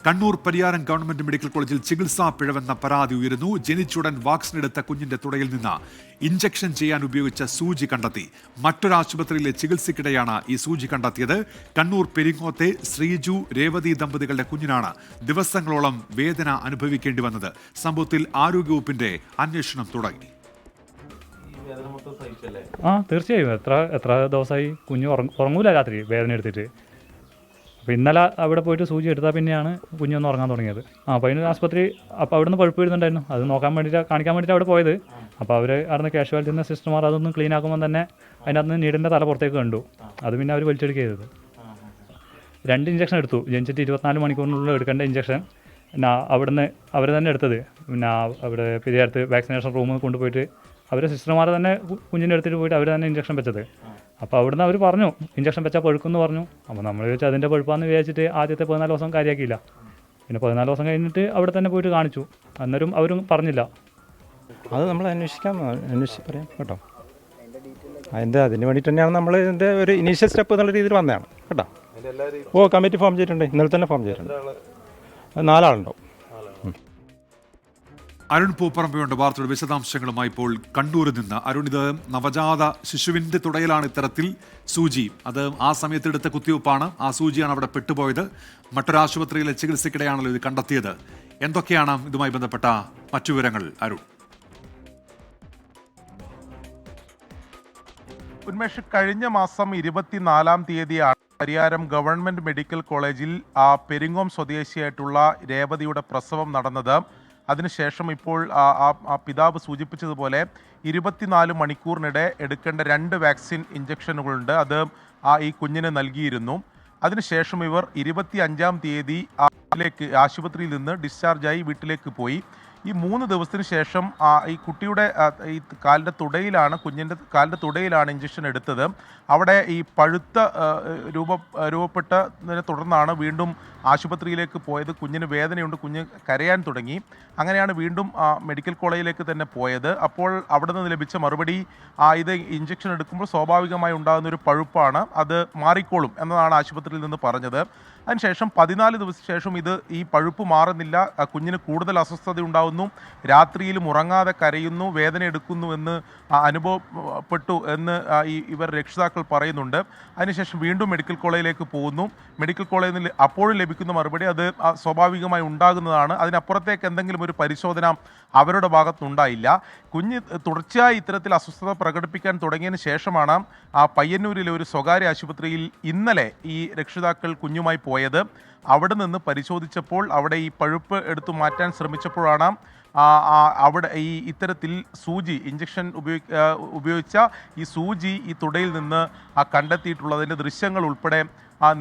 Kannur Pariyaram government medical കോളേജിൽ ചികിത്സാ പിഴവെന്ന പരാതി ഉയരുന്നു. ജനിച്ചുടൻ വാക്സിൻ എടുത്ത കുഞ്ഞിന്റെ തുടയിൽ നിന്ന് ഇഞ്ചക്ഷൻ ചെയ്യാൻ ഉപയോഗിച്ച സൂചി കണ്ടെത്തി. മറ്റൊരാശുപത്രിയിലെ ചികിത്സയ്ക്കിടെയാണ് ഈ സൂചി കണ്ടെത്തിയത്. കണ്ണൂർ പെരിങ്ങോത്തെ ശ്രീജു രേവതി ദമ്പതികളുടെ കുഞ്ഞിനാണ് ദിവസങ്ങളോളം വേദന അനുഭവിക്കേണ്ടി വന്നത്. സംഭവത്തിൽ ആരോഗ്യവകുപ്പിന്റെ അന്വേഷണം തുടങ്ങി. തീർച്ചയായും എത്ര ദിവസമായി കുഞ്ഞ് ഉറങ്ങൂല രാത്രി വേദന എടുത്തിട്ട്. അപ്പോൾ ഇന്നലെ അവിടെ പോയിട്ട് സൂചി എടുത്താൽ പിന്നെയാണ് കുഞ്ഞൊന്ന് ഉറങ്ങാൻ തുടങ്ങിയത്. അപ്പോൾ അതിന് ആശുപത്രി അപ്പോൾ അവിടെ നിന്ന് പഴുപ്പ് വരുന്നുണ്ടായിരുന്നു. അത് കാണിക്കാൻ വേണ്ടിയിട്ട് അവിടെ പോയത്. അപ്പോൾ അവർ അവിടുന്ന് കാഷ്വാലിറ്റിൻ്റെ സിസ്റ്റർമാർ അതൊന്ന് ക്ലീൻ ആക്കുമ്പോൾ തന്നെ അതിനകത്ത് നീടിൻ്റെ തല പുറത്തേക്ക് കണ്ടു. അത് പിന്നെ അവർ വലിച്ചെടുക്കുക ചെയ്തത്. 2 ഇഞ്ചക്ഷൻ എടുത്തു. ജനിച്ചിട്ട് 24 മണിക്കൂറിനുള്ളിൽ എടുക്കേണ്ട ഇഞ്ചക്ഷൻ പിന്നെ അവിടുന്ന് അവർ തന്നെ എടുത്തത്. പിന്നെ അവിടെ പെരിയാരത്ത് വാക്സിനേഷൻ റൂമിൽ കൊണ്ടുപോയിട്ട് അവർ സിസ്റ്റർമാർ തന്നെ കുഞ്ഞിൻ്റെ അടുത്തിട്ട് പോയിട്ട് അവർ തന്നെ ഇഞ്ചക്ഷൻ വെച്ചത്. അപ്പോൾ അവിടുന്ന് അവർ പറഞ്ഞു ഇഞ്ചക്ഷൻ വെച്ചാൽ പഴുക്കുമെന്ന് പറഞ്ഞു. അപ്പോൾ നമ്മൾ വിചാരിച്ചു അതിൻ്റെ പഴുപ്പാന്ന് വിചാരിച്ചിട്ട് ആദ്യത്തെ 14 ദിവസം കാര്യമാക്കിയില്ല. പിന്നെ 14 ദിവസം കഴിഞ്ഞിട്ട് അവിടെ തന്നെ പോയിട്ട് കാണിച്ചു. അന്നേരം അവരും പറഞ്ഞില്ല. അത് നമ്മൾ അന്വേഷിച്ച് പറയാം കേട്ടോ. അതിന് വേണ്ടിയിട്ട് തന്നെയാണ് നമ്മൾ ഇതിൻ്റെ ഒരു ഇനീഷ്യൽ സ്റ്റെപ്പ് എന്നുള്ള രീതിയിൽ വന്നതാണ് കേട്ടോ. കമ്മിറ്റി ഫോം ചെയ്തിട്ടുണ്ട്. ഇന്നലെ തന്നെ ഫോം ചെയ്തിട്ടുണ്ട്. 4 ആളുണ്ടാവും. അരുൺ പൂപ്പറമ്പയുണ്ട് വാർത്തയുടെ വിശദാംശങ്ങളുമായി ഇപ്പോൾ കണ്ണൂരിൽ നിന്ന്. അരുൺ, ഇത് നവജാത ശിശുവിന്റെ തുടയിലാണ് ഇത്തരത്തിൽ സൂചി. അത് ആ സമയത്ത് എടുത്ത കുത്തിവയ്പ്പാണ്. ആ സൂചിയാണ് അവിടെ പെട്ടുപോയത്. മറ്റൊരാശുപത്രിയിലെ ചികിത്സയ്ക്കിടെയാണല്ലോ ഇത് കണ്ടെത്തിയത്. എന്തൊക്കെയാണ് ഇതുമായി ബന്ധപ്പെട്ട മറ്റു വിവരങ്ങൾ അരുൺ? ഉന്മേഷ്, കഴിഞ്ഞ മാസം 24-ാം തീയതിയാണ് പരിയാരം ഗവൺമെന്റ് മെഡിക്കൽ കോളേജിൽ പെരിങ്ങോം സ്വദേശിയായിട്ടുള്ള രേവതിയുടെ പ്രസവം നടന്നത്. അതിനുശേഷം ഇപ്പോൾ ആ പിതാവ് സൂചിപ്പിച്ചതുപോലെ 24 മണിക്കൂറിനിടെ എടുക്കേണ്ട 2 വാക്സിൻ ഇഞ്ചക്ഷനുകളുണ്ട്. അത് ഈ കുഞ്ഞിന് നൽകിയിരുന്നു. അതിനുശേഷം ഇവർ 25-ാം തീയതി ആശുപത്രിയിൽ നിന്ന് ഡിസ്ചാർജായി വീട്ടിലേക്ക് പോയി. ഈ 3 ദിവസത്തിന് ശേഷം ഈ കുട്ടിയുടെ ഈ കുഞ്ഞിൻ്റെ കാലിൻ്റെ തുടയിലാണ് ഇഞ്ചക്ഷൻ എടുത്തത്. അവിടെ ഈ പഴുത്ത രൂപപ്പെട്ടതിനെ തുടർന്നാണ് വീണ്ടും ആശുപത്രിയിലേക്ക് പോയത്. കുഞ്ഞിന് വേദനയുണ്ട്, കുഞ്ഞ് കരയാൻ തുടങ്ങി. അങ്ങനെയാണ് വീണ്ടും മെഡിക്കൽ കോളേജിലേക്ക് തന്നെ പോയത്. അപ്പോൾ അവിടെ നിന്ന് ലഭിച്ച മറുപടി ഇത് ഇഞ്ചക്ഷൻ എടുക്കുമ്പോൾ സ്വാഭാവികമായി ഉണ്ടാകുന്ന ഒരു പഴുപ്പാണ്, അത് മാറിക്കോളും എന്നതാണ് ആശുപത്രിയിൽ നിന്ന് പറഞ്ഞത്. അതിനുശേഷം 14 ദിവസത്തിന് ശേഷം ഈ പഴുപ്പ് മാറുന്നില്ല, കുഞ്ഞിന് കൂടുതൽ അസ്വസ്ഥത ഉണ്ടാകുന്നു, രാത്രിയിലും ഉറങ്ങാതെ കരയുന്നു, വേദന എടുക്കുന്നു എന്ന് അനുഭവപ്പെട്ടു എന്ന് ഇവർ രക്ഷിതാക്കൾ പറയുന്നുണ്ട്. അതിനുശേഷം വീണ്ടും മെഡിക്കൽ കോളേജിലേക്ക് പോകുന്നു. മെഡിക്കൽ കോളേജിൽ നിന്ന് അപ്പോഴും ലഭിക്കുന്ന മറുപടി അത് സ്വാഭാവികമായി ഉണ്ടാകുന്നതാണ്, അതിനപ്പുറത്തേക്ക് എന്തെങ്കിലും ഒരു പരിശോധന അവരുടെ ഭാഗത്തുനിന്നുണ്ടായില്ല. കുഞ്ഞ് തുടർച്ചയായി ഇത്തരത്തിൽ അസ്വസ്ഥത പ്രകടിപ്പിക്കാൻ തുടങ്ങിയതിന് ശേഷമാണ് പയ്യന്നൂരിലെ ഒരു സ്വകാര്യ ആശുപത്രിയിൽ ഇന്നലെ ഈ രക്ഷിതാക്കൾ കുഞ്ഞുമായി പോയത്. അവിടെ നിന്ന് പരിശോധിച്ചപ്പോൾ അവിടെ ഈ പഴുപ്പ് എടുത്തു മാറ്റാൻ ശ്രമിച്ചപ്പോഴാണ് അവിടെ ഇത്തരത്തിൽ സൂചി ഇഞ്ചക്ഷൻ ഉപയോഗിച്ച ഈ സൂചി ഈ തുടയിൽ നിന്ന് കണ്ടെത്തിയിട്ടുള്ളതിൻ്റെ ദൃശ്യങ്ങൾ ഉൾപ്പെടെ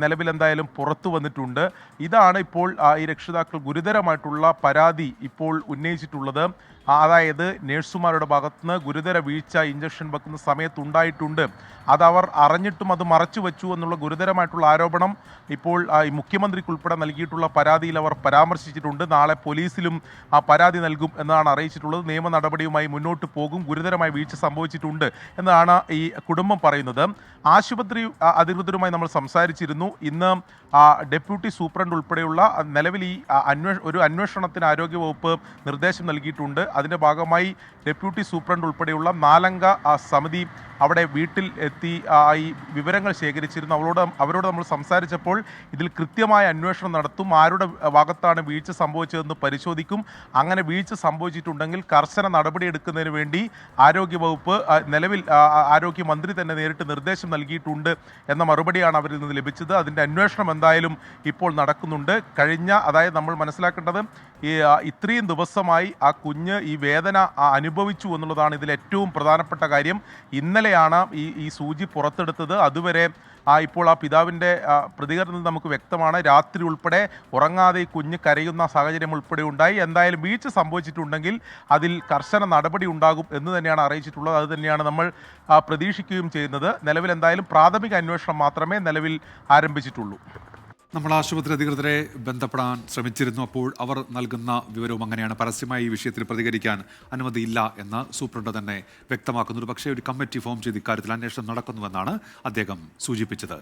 നിലവിൽ എന്തായാലും പുറത്തു വന്നിട്ടുണ്ട്. ഇതാണ് ഇപ്പോൾ ഈ രക്ഷിതാക്കൾ ഗുരുതരമായിട്ടുള്ള പരാതി ഇപ്പോൾ ഉന്നയിച്ചിട്ടുള്ളത്. അതായത് നേഴ്സുമാരുടെ ഭാഗത്തുനിന്ന് ഗുരുതര വീഴ്ച ഇഞ്ചക്ഷൻ വെക്കുന്ന സമയത്തുണ്ടായിട്ടുണ്ട്, അതവർ അറിഞ്ഞിട്ടും അത് മറച്ചു വെച്ചു എന്നുള്ള ഗുരുതരമായിട്ടുള്ള ആരോപണം ഇപ്പോൾ ഈ മുഖ്യമന്ത്രിക്കുൾപ്പെടെ നൽകിയിട്ടുള്ള പരാതിയിൽ അവർ പരാമർശിച്ചിട്ടുണ്ട്. നാളെ പോലീസിലും പരാതി നൽകും എന്നാണ് അറിയിച്ചിട്ടുള്ളത്. നിയമ നടപടിയുമായി മുന്നോട്ട് പോകും, ഗുരുതരമായ വീഴ്ച സംഭവിച്ചിട്ടുണ്ട് എന്നാണ് ഈ കുടുംബം പറയുന്നത്. ആശുപത്രി അധികൃതരുമായി നമ്മൾ സംസാരിച്ചിരുന്നു. ഇന്ന് ഡെപ്യൂട്ടി സൂപ്രണ്ട് ഉൾപ്പെടെയുള്ള നിലവിൽ ഈ ഒരു അന്വേഷണത്തിന് ആരോഗ്യവകുപ്പ് നിർദ്ദേശം നൽകിയിട്ടുണ്ട്. അതിൻ്റെ ഭാഗമായി ഡെപ്യൂട്ടി സൂപ്രണ്ട് ഉൾപ്പെടെയുള്ള 4-അംഗ സമിതി അവിടെ വീട്ടിൽ എത്തി ഈ വിവരങ്ങൾ ശേഖരിച്ചിരുന്നു. അവരോട് നമ്മൾ സംസാരിച്ചപ്പോൾ ഇതിൽ കൃത്യമായ അന്വേഷണം നടത്തും, ആരുടെ ഭാഗത്താണ് വീഴ്ച സംഭവിച്ചതെന്ന് പരിശോധിക്കും, അങ്ങനെ വീഴ്ച സംഭവിച്ചിട്ടുണ്ടെങ്കിൽ കർശന നടപടിയെടുക്കുന്നതിന് വേണ്ടി ആരോഗ്യവകുപ്പ് നിലവിൽ ആരോഗ്യമന്ത്രി തന്നെ നേരിട്ട് നിർദ്ദേശം നൽകിയിട്ടുണ്ട് എന്ന മറുപടിയാണ് അവരിൽ നിന്ന് ലഭിച്ചത്. അതിൻ്റെ അന്വേഷണം എന്തായാലും ഇപ്പോൾ നടക്കുന്നുണ്ട്. അതായത് നമ്മൾ മനസ്സിലാക്കേണ്ടത് ഇത്രയും ദിവസമായി ആ കുഞ്ഞ് ഈ വേദന അനുഭവിച്ചു എന്നുള്ളതാണ് ഇതിൽ ഏറ്റവും പ്രധാനപ്പെട്ട കാര്യം. ഇന്നലെയാണ് ഈ സൂചി പുറത്തെടുത്തത്. അതുവരെ ഇപ്പോൾ ആ പിതാവിൻ്റെ പ്രതികരണം നമുക്ക് വ്യക്തമാണ്. രാത്രി ഉൾപ്പെടെ ഉറങ്ങാതെ ഈ കുഞ്ഞ് കരയുന്ന സാഹചര്യം ഉൾപ്പെടെ ഉണ്ടായി. എന്തായാലും വീഴ്ച സംഭവിച്ചിട്ടുണ്ടെങ്കിൽ അതിൽ കർശന നടപടി ഉണ്ടാകും എന്ന് തന്നെയാണ് അറിയിച്ചിട്ടുള്ളത്. അത് തന്നെയാണ് നമ്മൾ പ്രതീക്ഷിക്കുകയും ചെയ്യുന്നത്. നിലവിൽ എന്തായാലും പ്രാഥമിക അന്വേഷണം മാത്രമേ നിലവിൽ ആരംഭിച്ചിട്ടുള്ളൂ. നമ്മൾ ആശുപത്രി അധികൃതരെ ബന്ധപ്പെടാൻ ശ്രമിച്ചിരുന്നു. അപ്പോൾ അവർ നൽകുന്ന വിവരവും അങ്ങനെയാണ്. പരസ്യമായി ഈ വിഷയത്തിൽ പ്രതികരിക്കാൻ അനുമതിയില്ല എന്ന് സൂപ്രണ്ട് തന്നെ വ്യക്തമാക്കുന്നു. പക്ഷേ ഒരു കമ്മിറ്റി ഫോം ചെയ്ത് ഇക്കാര്യത്തിൽ അന്വേഷണം നടക്കുന്നുവെന്നാണ് അദ്ദേഹം സൂചിപ്പിച്ചത്.